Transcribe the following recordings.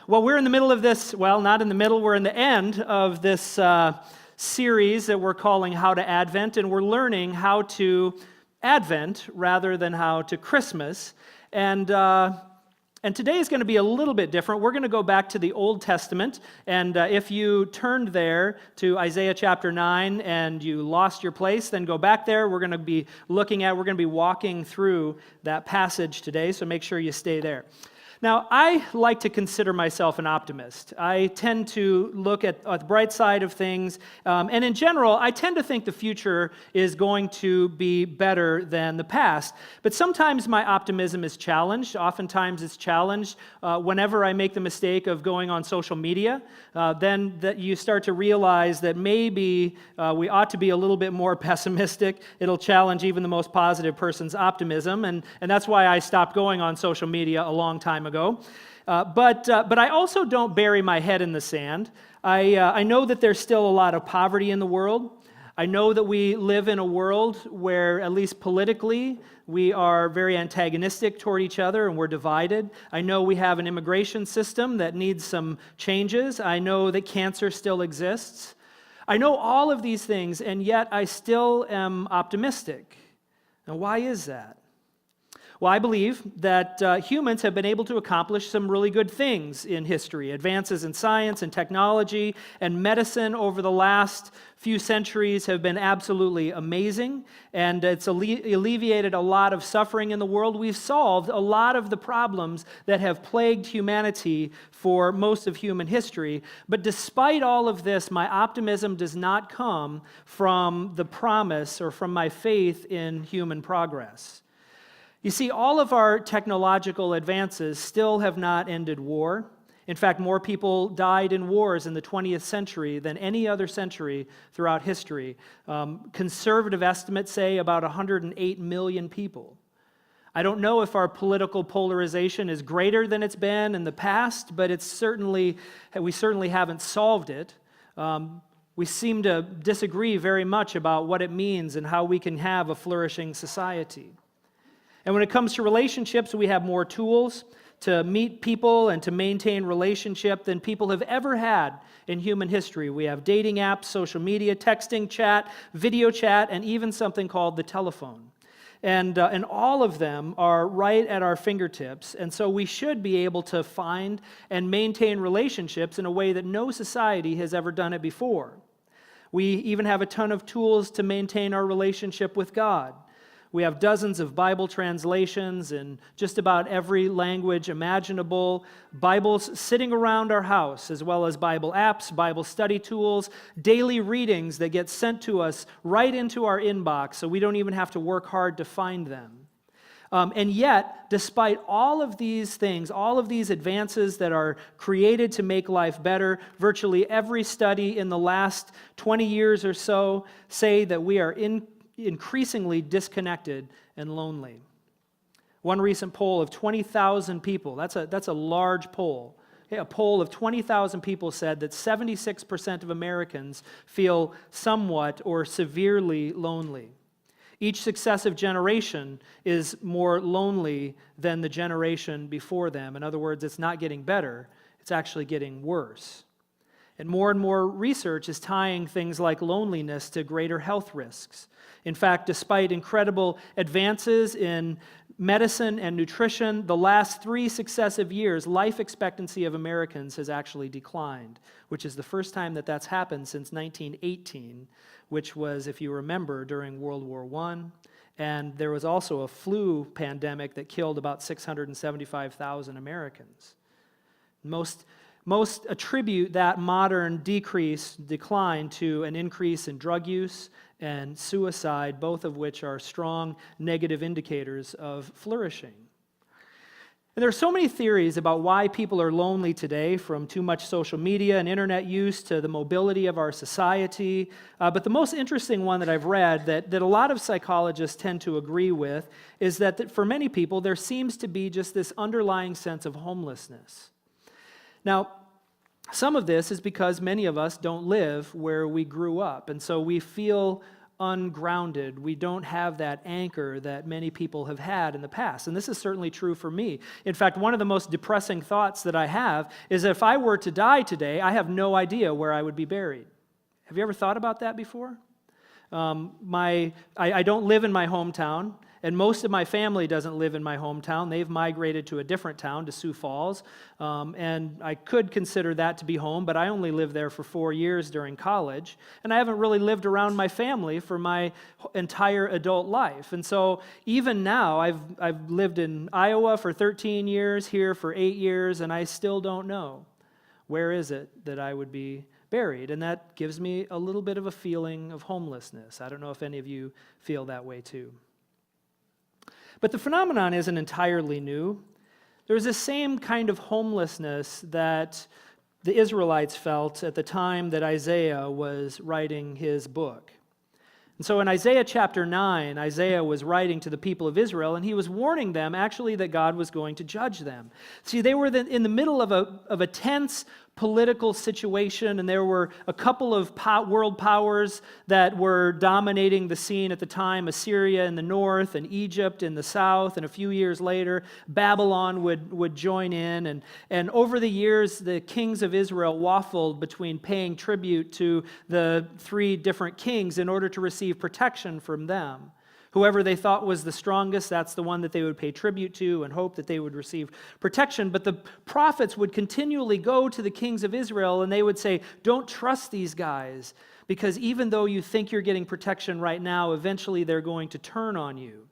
Well, we're in the middle of this, well, not in the middle, we're in the end of this series that we're calling How to Advent, and we're learning how to Advent rather than how to Christmas. And today is going to be a little bit different. We're going to go back to the Old Testament, and if you turned there to Isaiah chapter 9 and you lost your place, then go back there. We're going to be walking through that passage today, so make sure you stay there. Now, I like to consider myself an optimist. I tend to look at the bright side of things, and in general, I tend to think the future is going to be better than the past. But sometimes my optimism is challenged. Oftentimes it's challenged whenever I make the mistake of going on social media. Then that you start to realize that maybe we ought to be a little bit more pessimistic. It'll challenge even the most positive person's optimism, and that's why I stopped going on social media a long time ago. But I also don't bury my head in the sand. I know that there's still a lot of poverty in the world. I know that we live in a world where, at least politically, we are very antagonistic toward each other and we're divided. I know we have an immigration system that needs some changes. I know that cancer still exists. I know all of these things, and yet I still am optimistic. Now, why is that? Well, I believe that humans have been able to accomplish some really good things in history. Advances in science and technology and medicine over the last few centuries have been absolutely amazing, and it's alleviated a lot of suffering in the world. We've solved a lot of the problems that have plagued humanity for most of human history. But despite all of this, my optimism does not come from the promise or from my faith in human progress. You see, all of our technological advances still have not ended war. In fact, more people died in wars in the 20th century than any other century throughout history. Conservative estimates say about 108 million people. I don't know if our political polarization is greater than it's been in the past, but we certainly haven't solved it. We seem to disagree very much about what it means and how we can have a flourishing society. And when it comes to relationships, we have more tools to meet people and to maintain relationship than people have ever had in human history. We have dating apps, social media, texting, chat, video chat, and even something called the telephone. And all of them are right at our fingertips, and so we should be able to find and maintain relationships in a way that no society has ever done it before. We even have a ton of tools to maintain our relationship with God. We have dozens of Bible translations in just about every language imaginable, Bibles sitting around our house, as well as Bible apps, Bible study tools, daily readings that get sent to us right into our inbox, so we don't even have to work hard to find them. And yet, despite all of these things, all of these advances that are created to make life better, virtually every study in the last 20 years or so say that we are increasingly disconnected and lonely. One recent poll of 20,000 people, that's a large poll. A poll of 20,000 people said that 76% of Americans feel somewhat or severely lonely. Each successive generation is more lonely than the generation before them. In other words, it's not getting better, it's actually getting worse. And more research is tying things like loneliness to greater health risks. In fact, despite incredible advances in medicine and nutrition, the last 3 successive years, life expectancy of Americans has actually declined, which is the first time that that's happened since 1918, which was, if you remember, during World War I. And there was also a flu pandemic that killed about 675,000 Americans. Most attribute that modern decline to an increase in drug use and suicide, both of which are strong negative indicators of flourishing. And there are so many theories about why people are lonely today, from too much social media and internet use to the mobility of our society. But the most interesting one that I've read that a lot of psychologists tend to agree with is that for many people there seems to be just this underlying sense of homelessness. Now, some of this is because many of us don't live where we grew up, and so we feel ungrounded. We don't have that anchor that many people have had in the past. And this is certainly true for me. In fact, one of the most depressing thoughts that I have is if I were to die today, I have no idea where I would be buried. Have you ever thought about that before? I don't live in my hometown, and most of my family doesn't live in my hometown. They've migrated to a different town, to Sioux Falls, and I could consider that to be home, but I only lived there for 4 years during college, and I haven't really lived around my family for my entire adult life. And so even now, I've lived in Iowa for 13 years, here for 8 years, and I still don't know where is it that I would be buried, and that gives me a little bit of a feeling of homelessness. I don't know if any of you feel that way too. But the phenomenon isn't entirely new. There's the same kind of homelessness that the Israelites felt at the time that Isaiah was writing his book. And so in Isaiah chapter 9, Isaiah was writing to the people of Israel, and he was warning them actually that God was going to judge them. See, they were in the middle of a tense political situation, and there were a couple of world powers that were dominating the scene at the time: Assyria in the north and Egypt in the south, and a few years later Babylon would join in. And over the years, the kings of Israel waffled between paying tribute to the 3 different kings in order to receive protection from them. Whoever they thought was the strongest, that's the one that they would pay tribute to and hope that they would receive protection. But the prophets would continually go to the kings of Israel and they would say, don't trust these guys, because even though you think you're getting protection right now, eventually they're going to turn on you.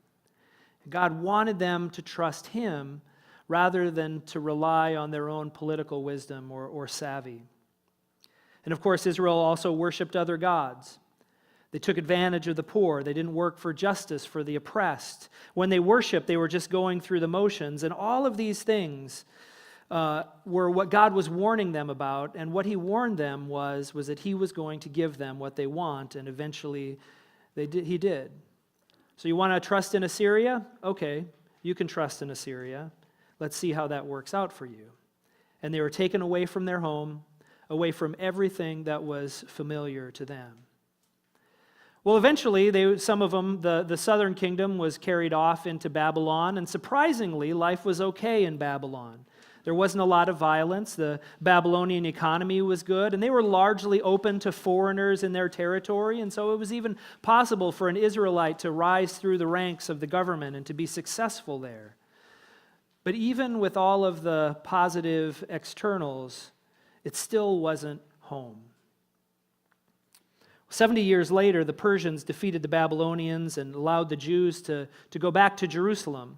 God wanted them to trust him rather than to rely on their own political wisdom or savvy. And of course, Israel also worshiped other gods. They took advantage of the poor. They didn't work for justice for the oppressed. When they worshiped, they were just going through the motions. And all of these things were what God was warning them about. And what he warned them was that he was going to give them what they want. And eventually he did. So you want to trust in Assyria? Okay, you can trust in Assyria. Let's see how that works out for you. And they were taken away from their home, away from everything that was familiar to them. Well, eventually, some of them, the southern kingdom was carried off into Babylon, and surprisingly, life was okay in Babylon. There wasn't a lot of violence. The Babylonian economy was good, and they were largely open to foreigners in their territory, and so it was even possible for an Israelite to rise through the ranks of the government and to be successful there. But even with all of the positive externals, it still wasn't home. 70 years later, the Persians defeated the Babylonians and allowed the Jews to go back to Jerusalem.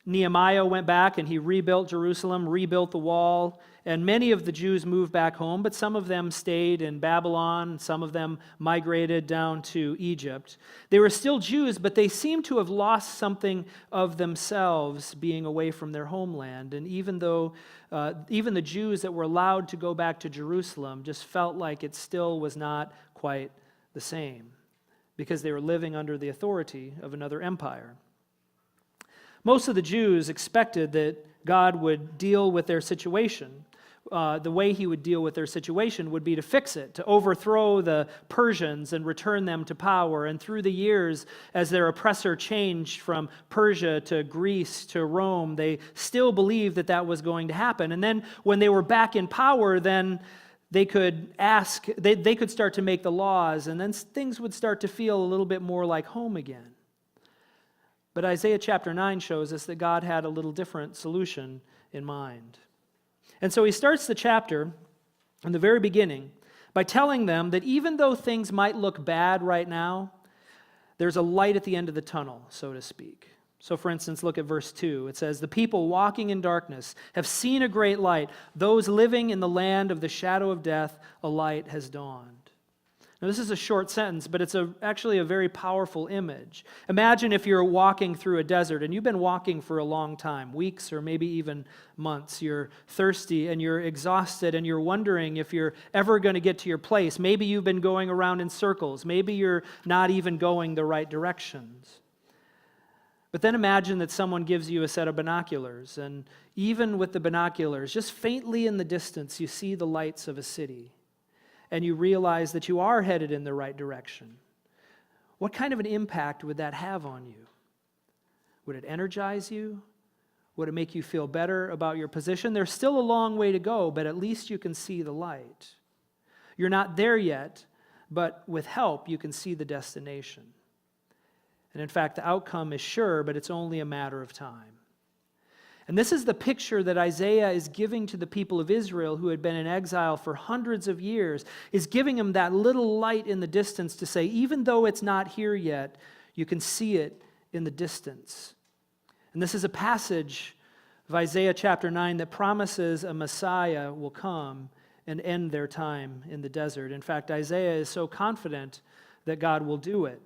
Nehemiah went back and he rebuilt Jerusalem, rebuilt the wall, and many of the Jews moved back home, but some of them stayed in Babylon, some of them migrated down to Egypt. They were still Jews, but they seemed to have lost something of themselves being away from their homeland. And even the Jews that were allowed to go back to Jerusalem just felt like it still was not quite the same, because they were living under the authority of another empire. Most of the Jews expected that God would deal with their situation. The way he would deal with their situation would be to fix it, to overthrow the Persians and return them to power. And through the years, as their oppressor changed from Persia to Greece to Rome, they still believed that that was going to happen. And then when they were back in power, then they could they could start to make the laws, and then things would start to feel a little bit more like home again. But Isaiah chapter 9 shows us that God had a little different solution in mind. And so he starts the chapter in the very beginning by telling them that even though things might look bad right now, there's a light at the end of the tunnel, so to speak. So for instance, look at verse 2. It says, "The people walking in darkness have seen a great light. Those living in the land of the shadow of death, a light has dawned." Now, this is a short sentence, but it's actually a very powerful image. Imagine if you're walking through a desert, and you've been walking for a long time, weeks or maybe even months. You're thirsty and you're exhausted and you're wondering if you're ever going to get to your place. Maybe you've been going around in circles. Maybe you're not even going the right directions. But then imagine that someone gives you a set of binoculars, and even with the binoculars, just faintly in the distance, you see the lights of a city. And you realize that you are headed in the right direction. what kind of an impact would that have on you? Would it energize you? Would it make you feel better about your position? There's still a long way to go, but at least you can see the light. You're not there yet, but with help, you can see the destination. And in fact, the outcome is sure, but it's only a matter of time. And this is the picture that Isaiah is giving to the people of Israel who had been in exile for hundreds of years, is giving them that little light in the distance to say, even though it's not here yet, you can see it in the distance. And this is a passage of Isaiah chapter 9 that promises a Messiah will come and end their time in the desert. In fact, Isaiah is so confident that God will do it,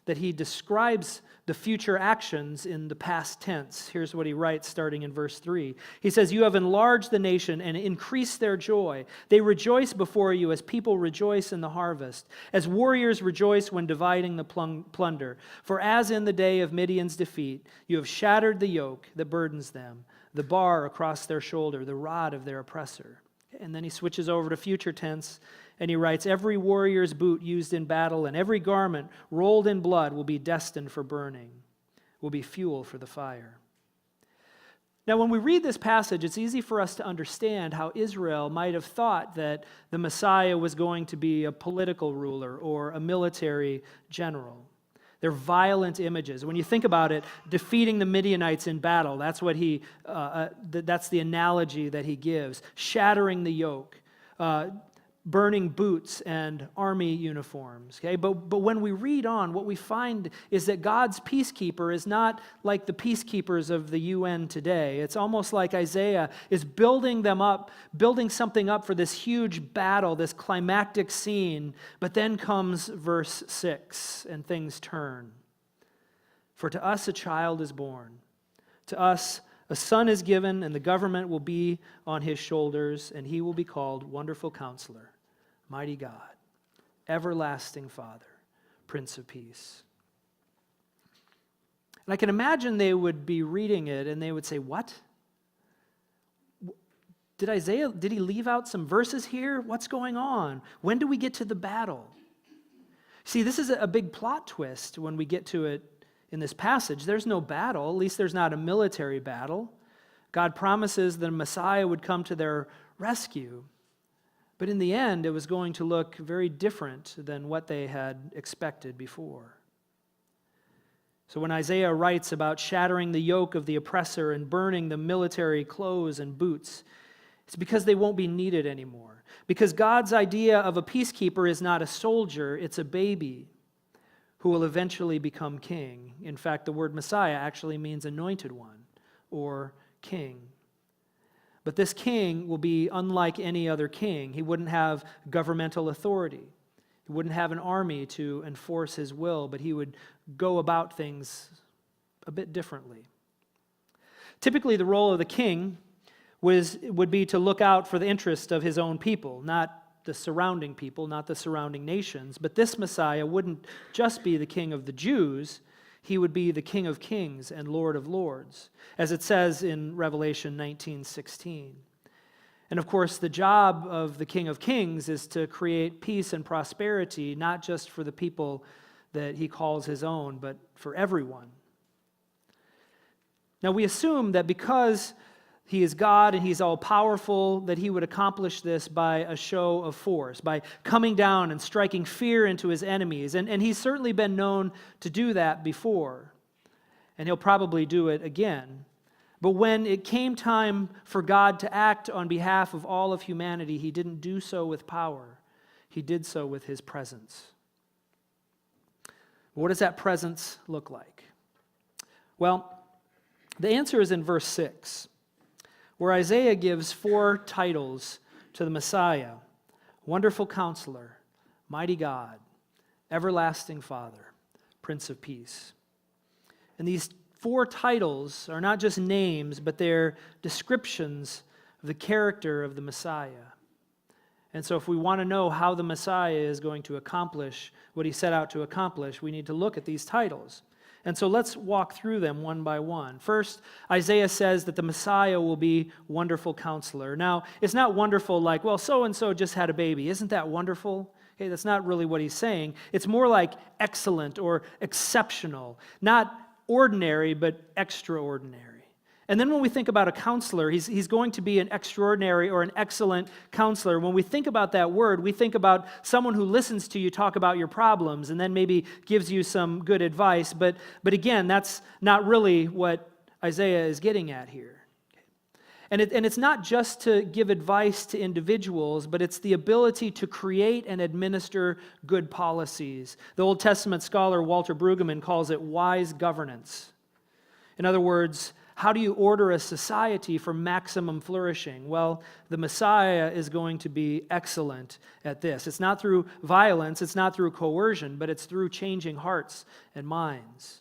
that he describes the future actions in the past tense. Here's what he writes starting in verse 3. He says, "You have enlarged the nation and increased their joy. They rejoice before you as people rejoice in the harvest, as warriors rejoice when dividing the plunder. For as in the day of Midian's defeat, you have shattered the yoke that burdens them, the bar across their shoulder, the rod of their oppressor." And then he switches over to future tense, and he writes, "Every warrior's boot used in battle and every garment rolled in blood will be destined for burning, will be fuel for the fire." Now, when we read this passage, it's easy for us to understand how Israel might have thought that the Messiah was going to be a political ruler or a military general. They're violent images. When you think about it, defeating the Midianites in battle, that's that's the analogy that he gives. Shattering the yoke, burning boots and army uniforms. Okay, but when we read on, what we find is that God's peacekeeper is not like the peacekeepers of the UN today. It's almost like Isaiah is building something up for this huge battle, this climactic scene. But then comes verse 6, and things turn. "For to us a child is born, to us a son is given, and the government will be on his shoulders, and he will be called Wonderful Counselor, Mighty God, Everlasting Father, Prince of Peace." And I can imagine they would be reading it and they would say, "What? Did he leave out some verses here? What's going on? When do we get to the battle?" See, this is a big plot twist when we get to it in this passage. There's no battle, at least there's not a military battle. God promises that a Messiah would come to their rescue. But in the end, it was going to look very different than what they had expected before. So when Isaiah writes about shattering the yoke of the oppressor and burning the military clothes and boots, it's because they won't be needed anymore. Because God's idea of a peacekeeper is not a soldier, it's a baby who will eventually become king. In fact, the word Messiah actually means anointed one or king. But this king will be unlike any other king. He wouldn't have governmental authority. He wouldn't have an army to enforce his will, but he would go about things a bit differently. Typically, the role of the king would be to look out for the interest of his own people, not the surrounding people, not the surrounding nations. But this Messiah wouldn't just be the king of the Jews. He would be the King of Kings and Lord of Lords, as it says in Revelation 19:16. And of course, the job of the King of Kings is to create peace and prosperity, not just for the people that he calls his own, but for everyone. Now, we assume that because he is God and he's all-powerful, that he would accomplish this by a show of force, by coming down and striking fear into his enemies. And he's certainly been known to do that before, and he'll probably do it again. But when it came time for God to act on behalf of all of humanity, he didn't do so with power. He did so with his presence. What does that presence look like? Well, the answer is in verse 6. Where Isaiah gives 4 titles to the Messiah: Wonderful Counselor, Mighty God, Everlasting Father, Prince of Peace. And these 4 titles are not just names, but they're descriptions of the character of the Messiah. And so if we want to know how the Messiah is going to accomplish what he set out to accomplish, we need to look at these titles. And so let's walk through them one by one. First, Isaiah says that the Messiah will be Wonderful Counselor. Now, it's not wonderful like, well, so-and-so just had a baby. Isn't that wonderful? Okay, that's not really what he's saying. It's more like excellent or exceptional, not ordinary, but extraordinary. And then when we think about a counselor, he's going to be an extraordinary or an excellent counselor. When we think about that word, we think about someone who listens to you talk about your problems and then maybe gives you some good advice. But again, that's not really what Isaiah is getting at here. And it's not just to give advice to individuals, but it's the ability to create and administer good policies. The Old Testament scholar Walter Brueggemann calls it wise governance. In other words, how do you order a society for maximum flourishing? Well, the Messiah is going to be excellent at this. It's not through violence, it's not through coercion, but it's through changing hearts and minds.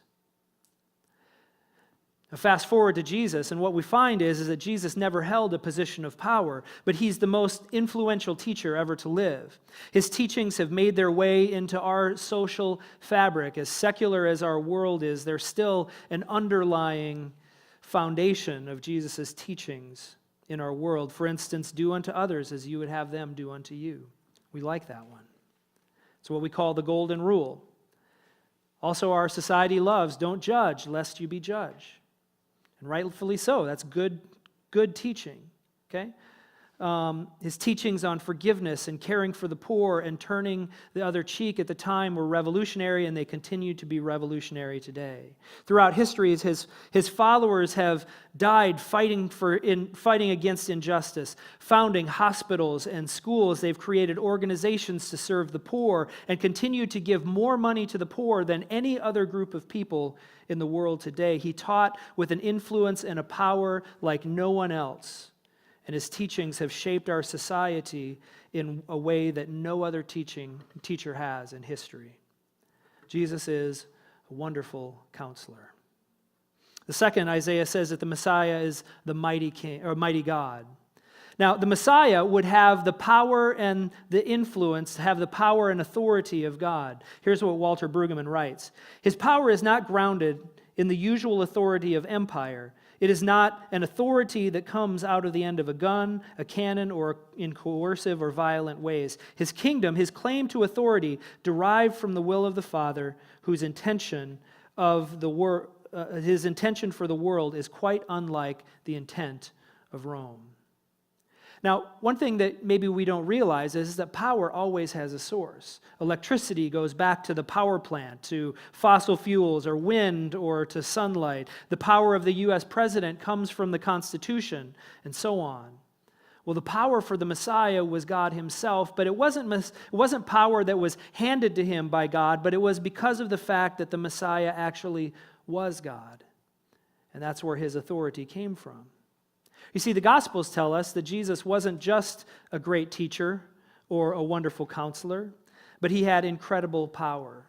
Now, fast forward to Jesus, and what we find is that Jesus never held a position of power, but he's the most influential teacher ever to live. His teachings have made their way into our social fabric. As secular as our world is, there's still an underlying foundation of Jesus' teachings in our world. For instance, do unto others as you would have them do unto you. We like that one. It's what we call the golden rule. Also, our society loves, don't judge lest you be judged. And rightfully so. That's good teaching. Okay? His teachings on forgiveness and caring for the poor and turning the other cheek at the time were revolutionary, and they continue to be revolutionary today. Throughout history, his followers have died fighting against injustice, founding hospitals and schools. They've created organizations to serve the poor and continue to give more money to the poor than any other group of people in the world today. He taught with an influence and a power like no one else. And his teachings have shaped our society in a way that no other teacher has in history. Jesus is a wonderful counselor. The second, Isaiah says that the Messiah is the mighty king or mighty God. Now, the Messiah would have the power and the influence, have the power and authority of God. Here's what Walter Brueggemann writes. His power is not grounded in the usual authority of empire. It is not an authority that comes out of the end of a gun, a cannon, or in coercive or violent ways. His kingdom, his claim to authority, derived from the will of the Father, whose intention his intention for the world is quite unlike the intent of Rome. Now, one thing that maybe we don't realize is that power always has a source. Electricity goes back to the power plant, to fossil fuels or wind or to sunlight. The power of the U.S. president comes from the Constitution, and so on. Well, the power for the Messiah was God himself, but it wasn't power that was handed to him by God, but it was because of the fact that the Messiah actually was God. And that's where his authority came from. You see, the Gospels tell us that Jesus wasn't just a great teacher or a wonderful counselor, but he had incredible power.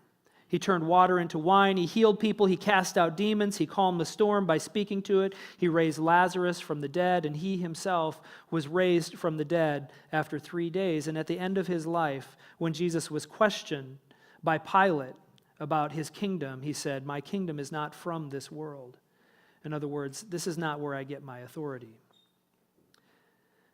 He turned water into wine, he healed people, he cast out demons, he calmed the storm by speaking to it, he raised Lazarus from the dead, and he himself was raised from the dead after 3 days. And at the end of his life, when Jesus was questioned by Pilate about his kingdom, he said, "My kingdom is not from this world." In other words, this is not where I get my authority.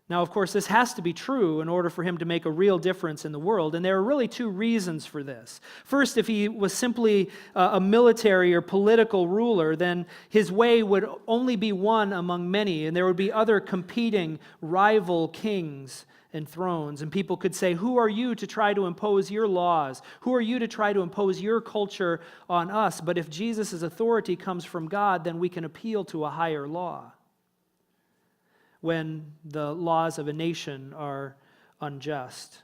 Now, of course, this has to be true in order for him to make a real difference in the world, and there are really two reasons for this. First, if he was simply a military or political ruler, then his way would only be one among many, and there would be other competing rival kings and thrones, and people could say, "Who are you to try to impose your laws? Who are you to try to impose your culture on us?" But if Jesus' authority comes from God, then we can appeal to a higher law when the laws of a nation are unjust.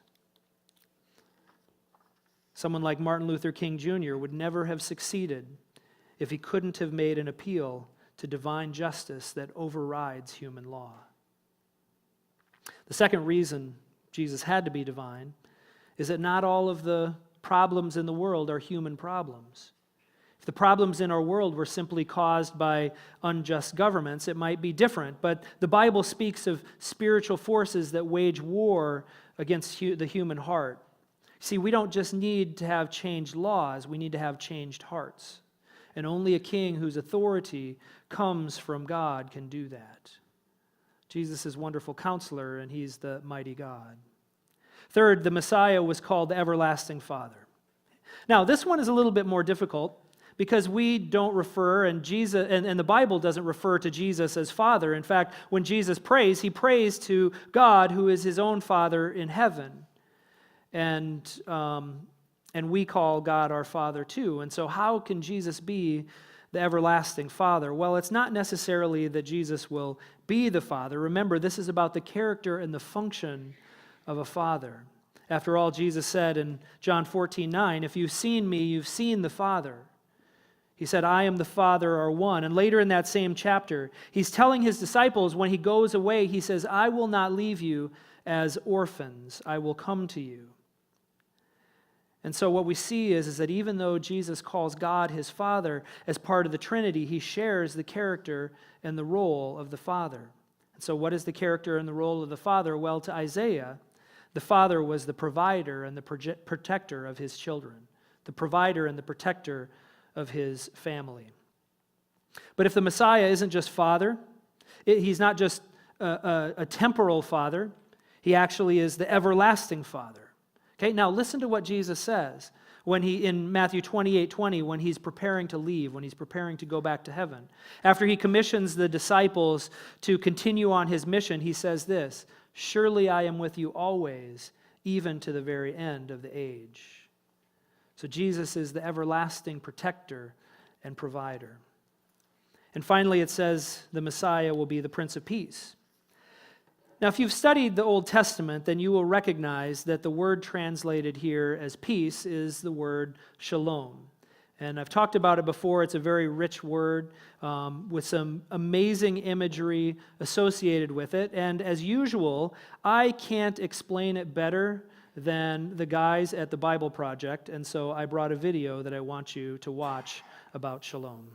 Someone like Martin Luther King Jr. would never have succeeded if he couldn't have made an appeal to divine justice that overrides human law. The second reason Jesus had to be divine is that not all of the problems in the world are human problems. If the problems in our world were simply caused by unjust governments, it might be different. But the Bible speaks of spiritual forces that wage war against the human heart. See, we don't just need to have changed laws, we need to have changed hearts. And only a king whose authority comes from God can do that. Jesus is wonderful counselor, and he's the mighty God. Third, the Messiah was called the Everlasting Father. Now, this one is a little bit more difficult because we don't refer, and Jesus and the Bible doesn't refer to Jesus as Father. In fact, when Jesus prays, he prays to God, who is his own Father in heaven. And we call God our Father too. And so how can Jesus be the everlasting Father? Well, it's not necessarily that Jesus will be the Father. Remember, this is about the character and the function of a father. After all, Jesus said in John 14:9, if you've seen me, you've seen the Father. He said, I am the Father are one. And later in that same chapter, he's telling his disciples when he goes away, he says, I will not leave you as orphans. I will come to you. And so what we see is that even though Jesus calls God his Father as part of the Trinity, he shares the character and the role of the Father. And so what is the character and the role of the Father? Well, to Isaiah, the Father was the provider and the protector of his children, the provider and the protector of his family. But if the Messiah isn't just Father, he's not just a temporal Father, he actually is the everlasting Father. Okay, now listen to what Jesus says when in Matthew 28:20, when he's preparing to leave, when he's preparing to go back to heaven. After he commissions the disciples to continue on his mission, he says this, surely I am with you always, even to the very end of the age. So Jesus is the everlasting protector and provider. And finally, it says the Messiah will be the Prince of Peace. Now, if you've studied the Old Testament, then you will recognize that the word translated here as peace is the word shalom. And I've talked about it before. It's a very rich word with some amazing imagery associated with it. And as usual, I can't explain it better than the guys at the Bible Project. And so I brought a video that I want you to watch about shalom.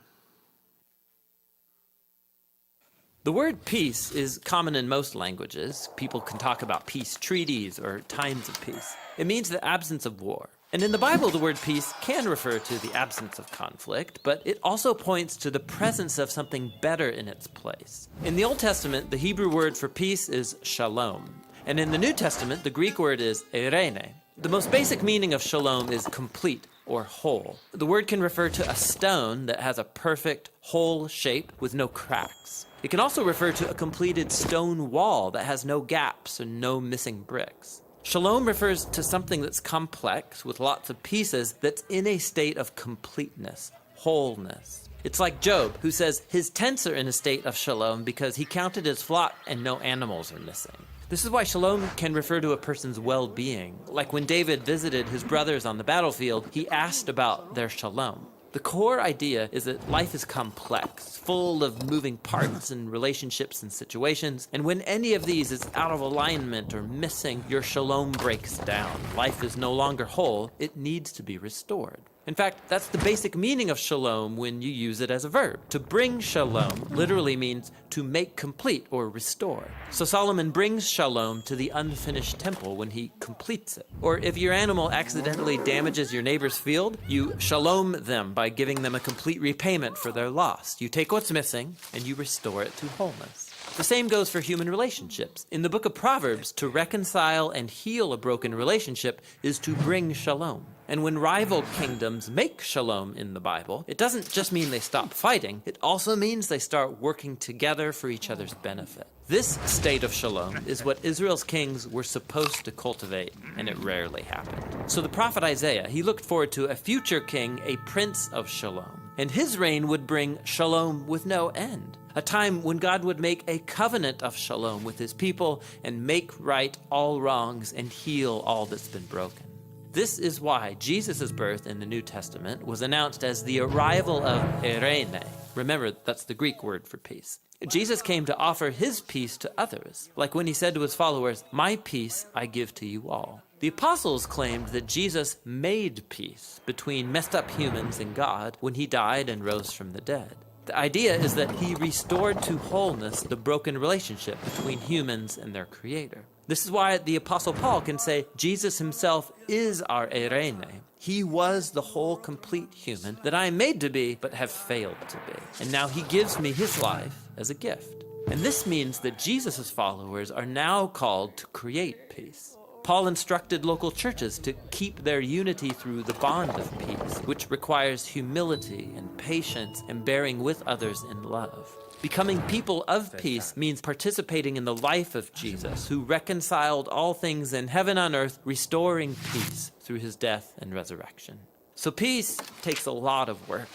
The word peace is common in most languages. People can talk about peace treaties or times of peace. It means the absence of war. And in the Bible, the word peace can refer to the absence of conflict, but it also points to the presence of something better in its place. In the Old Testament, the Hebrew word for peace is shalom. And in the New Testament, the Greek word is eirene. The most basic meaning of shalom is complete or whole. The word can refer to a stone that has a perfect, whole shape with no cracks. It can also refer to a completed stone wall that has no gaps and no missing bricks. Shalom refers to something that's complex with lots of pieces that's in a state of completeness, wholeness. It's like Job, who says his tents are in a state of shalom because he counted his flock and no animals are missing. This is why shalom can refer to a person's well-being. Like when David visited his brothers on the battlefield, he asked about their shalom. The core idea is that life is complex, full of moving parts and relationships and situations, and when any of these is out of alignment or missing, your shalom breaks down. Life is no longer whole, it needs to be restored. In fact, that's the basic meaning of shalom when you use it as a verb. To bring shalom literally means to make complete or restore. So Solomon brings shalom to the unfinished temple when he completes it. Or if your animal accidentally damages your neighbor's field, you shalom them by giving them a complete repayment for their loss. You take what's missing and you restore it to wholeness. The same goes for human relationships. In the book of Proverbs, to reconcile and heal a broken relationship is to bring shalom. And when rival kingdoms make shalom in the Bible, it doesn't just mean they stop fighting, it also means they start working together for each other's benefit. This state of shalom is what Israel's kings were supposed to cultivate, and it rarely happened. So the prophet Isaiah, he looked forward to a future king, a prince of shalom. And his reign would bring shalom with no end. A time when God would make a covenant of shalom with his people and make right all wrongs and heal all that's been broken. This is why Jesus' birth in the New Testament was announced as the arrival of eirene. Remember, that's the Greek word for peace. Jesus came to offer his peace to others, like when he said to his followers, "My peace I give to you all." The apostles claimed that Jesus made peace between messed up humans and God when he died and rose from the dead. The idea is that he restored to wholeness the broken relationship between humans and their creator. This is why the Apostle Paul can say Jesus himself is our eirene. He was the whole complete human that I am made to be but have failed to be. And now he gives me his life as a gift. And this means that Jesus' followers are now called to create peace. Paul instructed local churches to keep their unity through the bond of peace, which requires humility and patience and bearing with others in love. Becoming people of peace means participating in the life of Jesus, who reconciled all things in heaven and earth, restoring peace through his death and resurrection. So peace takes a lot of work,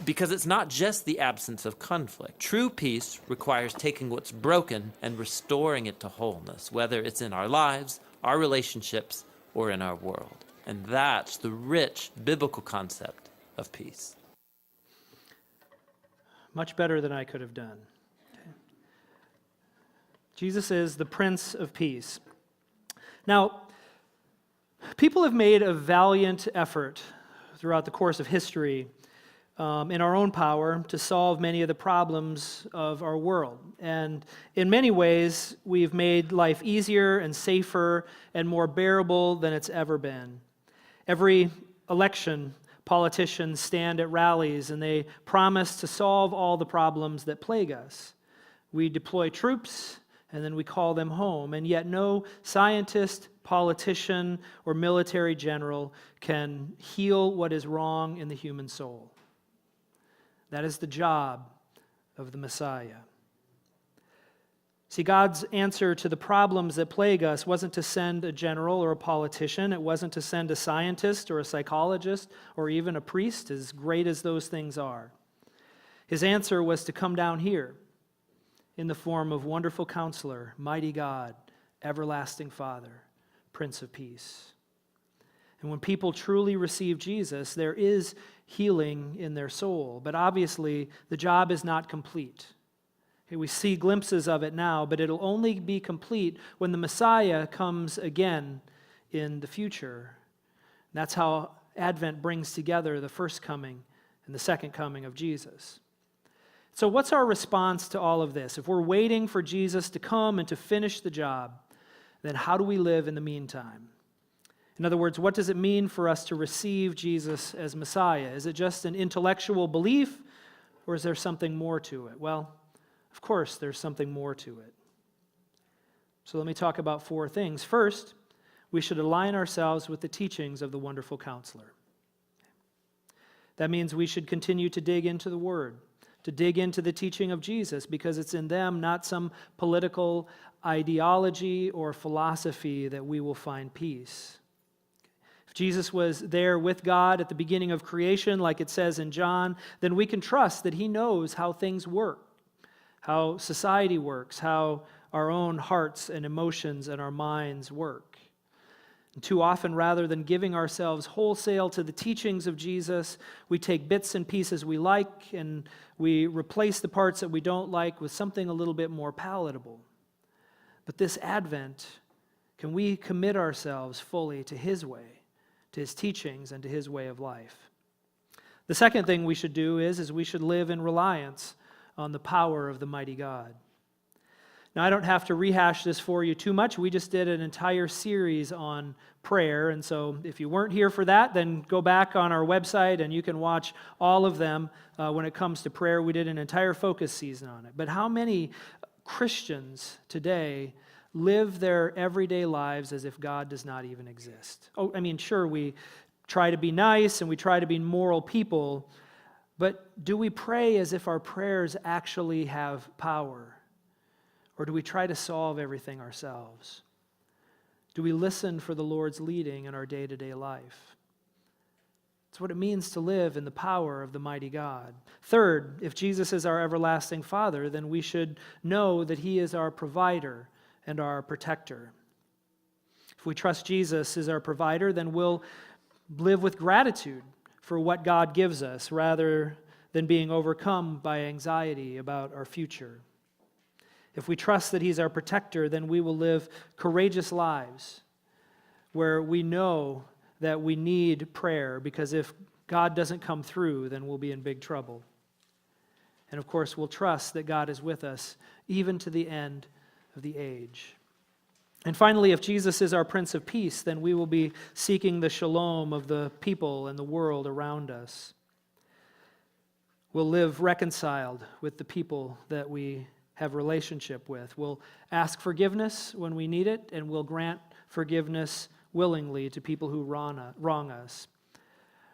because it's not just the absence of conflict. True peace requires taking what's broken and restoring it to wholeness, whether it's in our lives, our relationships, or in our world. And that's the rich biblical concept of peace. Much better than I could have done. Okay. Jesus is the Prince of Peace. Now, people have made a valiant effort throughout the course of history in our own power to solve many of the problems of our world. And in many ways, we've made life easier and safer and more bearable than it's ever been. Every election, politicians stand at rallies and they promise to solve all the problems that plague us. We deploy troops and then we call them home, and yet no scientist, politician, or military general can heal what is wrong in the human soul. That is the job of the Messiah. See, God's answer to the problems that plague us wasn't to send a general or a politician. It wasn't to send a scientist or a psychologist or even a priest, as great as those things are. His answer was to come down here in the form of Wonderful Counselor, Mighty God, Everlasting Father, Prince of Peace. And when people truly receive Jesus, there is healing in their soul. But obviously, the job is not complete. Okay, we see glimpses of it now, but it'll only be complete when the Messiah comes again in the future. And that's how Advent brings together the first coming and the second coming of Jesus. So what's our response to all of this? If we're waiting for Jesus to come and to finish the job, then how do we live in the meantime? In other words, what does it mean for us to receive Jesus as Messiah? Is it just an intellectual belief, or is there something more to it? Well, of course, there's something more to it. So let me talk about 4 things. First, we should align ourselves with the teachings of the Wonderful Counselor. That means we should continue to dig into the Word, to dig into the teaching of Jesus, because it's in them, not some political ideology or philosophy, that we will find peace. If Jesus was there with God at the beginning of creation, like it says in John, then we can trust that he knows how things work, how society works, how our own hearts and emotions and our minds work. And too often, rather than giving ourselves wholesale to the teachings of Jesus, we take bits and pieces we like and we replace the parts that we don't like with something a little bit more palatable. But this Advent, can we commit ourselves fully to his way, to his teachings, and to his way of life? The second thing we should do is we should live in reliance on the power of the mighty God. Now, I don't have to rehash this for you too much. We just did an entire series on prayer, and so if you weren't here for that, then go back on our website and you can watch all of them when it comes to prayer. We did an entire focus season on it. But how many Christians today live their everyday lives as if God does not even exist? Oh, I mean, sure, we try to be nice and we try to be moral people, but do we pray as if our prayers actually have power? Or do we try to solve everything ourselves? Do we listen for the Lord's leading in our day-to-day life? It's what it means to live in the power of the mighty God. Third, if Jesus is our everlasting Father, then we should know that he is our provider and our protector. If we trust Jesus as our provider, then we'll live with gratitude for what God gives us rather than being overcome by anxiety about our future. If we trust that he's our protector, then we will live courageous lives where we know that we need prayer, because if God doesn't come through, then we'll be in big trouble. And of course, we'll trust that God is with us even to the end of the age. And finally, if Jesus is our Prince of Peace, then we will be seeking the shalom of the people and the world around us. We'll live reconciled with the people that we have relationship with. We'll ask forgiveness when we need it, and we'll grant forgiveness willingly to people who wrong us.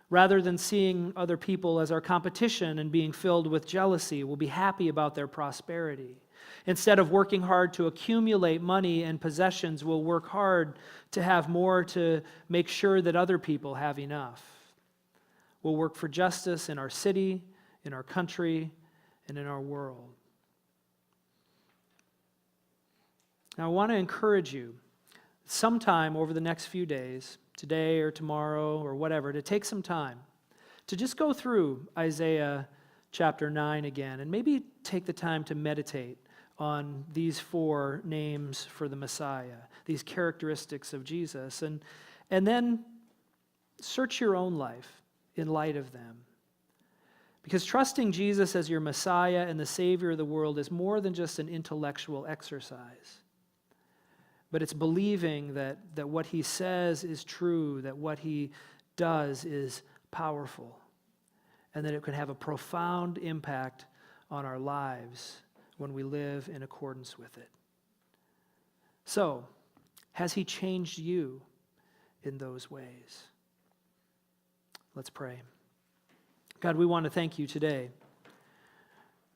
Rather than seeing other people as our competition and being filled with jealousy, we'll be happy about their prosperity. Instead of working hard to accumulate money and possessions, we'll work hard to have more to make sure that other people have enough. We'll work for justice in our city, in our country, and in our world. Now, I want to encourage you sometime over the next few days, today or tomorrow or whatever, to take some time to just go through Isaiah chapter 9 again and maybe take the time to meditate on these 4 names for the Messiah, these characteristics of Jesus, and then search your own life in light of them. Because trusting Jesus as your Messiah and the Savior of the world is more than just an intellectual exercise. But it's believing that what he says is true, that what he does is powerful, and that it can have a profound impact on our lives when we live in accordance with it. So, has he changed you in those ways? Let's pray. God, we want to thank you today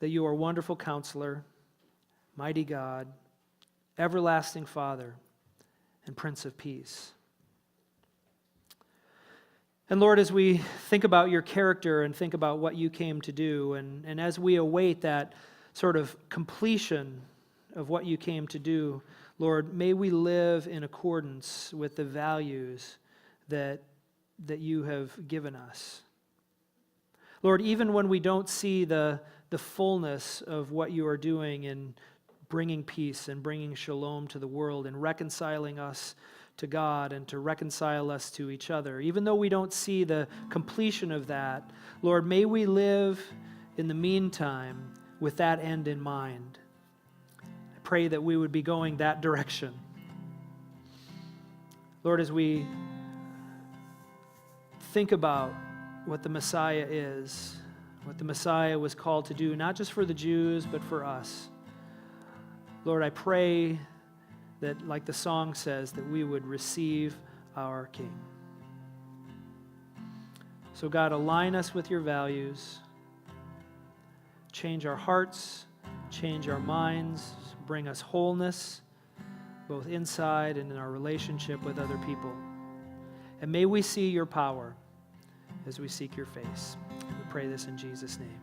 that you are a wonderful counselor, mighty God, everlasting Father, and Prince of Peace. And Lord, as we think about your character and think about what you came to do, and as we await that sort of completion of what you came to do, Lord, may we live in accordance with the values that you have given us. Lord, even when we don't see the fullness of what you are doing in bringing peace and bringing shalom to the world and reconciling us to God and to reconcile us to each other, even though we don't see the completion of that, Lord, may we live in the meantime with that end in mind. I pray that we would be going that direction. Lord, as we think about what the Messiah is, what the Messiah was called to do, not just for the Jews, but for us, Lord, I pray that, like the song says, that we would receive our King. So God, align us with your values, change our hearts, change our minds, bring us wholeness, both inside and in our relationship with other people. And may we see your power as we seek your face. We pray this in Jesus' name.